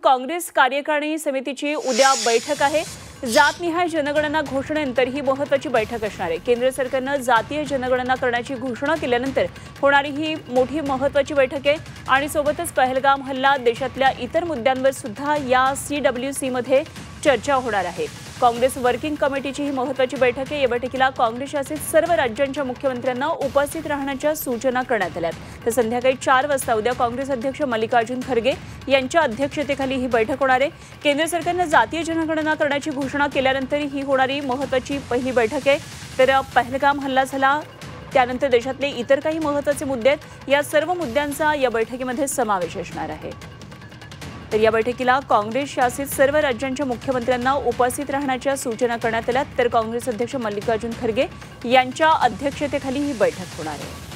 काँग्रेस कार्यकारिणी समितीची उद्या बैठक आहे। जातनिहाय जनगणना घोषणेनंतर ही महत्त्वाची बैठक असणार आहे। केंद्र सरकारने जातीय जनगणना करण्याची घोषणा केल्यानंतर होणारी ही मोठी महत्त्वाची बैठक आहे आणि सोबतच पहलगाम हल्ला देशातल्या इतर मुद्द्यांवर सुद्धा या CWC मध्ये चर्चा होणार आहे। काँग्रेस वर्किंग कमिटीची ही महत्त्वाची बैठक आहे। या बैठकीला काँग्रेस शासित सर्व राज्यांच्या मुख्यमंत्र्यांना उपस्थित राहण्याच्या सूचना करण्यात आल्या आहेत। तर संध्याकाळी 4 वाजता उद्या काँग्रेस अध्यक्ष मल्लिकार्जुन खरगे यांच्या अध्यक्षतेखाली ही बैठक होणार आहे। केंद्र सरकारने जातीय जनगणना करण्याची घोषणा केल्यानंतर ही होणारी महत्त्वाची पहिली बैठक आहे। तर पहलगाम हल्ला झाला त्यानंतर देशातले इतर काही महत्त्वाचे मुद्दे आहेत, या सर्व मुद्द्यांचा या बैठकीमध्ये समावेश असणार आहे। तर या बैठकीला काँग्रेस शासित सर्व राज्यांच्या मुख्यमंत्र्यांना उपस्थित राहण्याच्या सूचना करण्यात आल्या। तर काँग्रेस अध्यक्ष मल्लिकार्जुन खरगे यांच्या अध्यक्षतेखाली ही बैठक होणार आहे।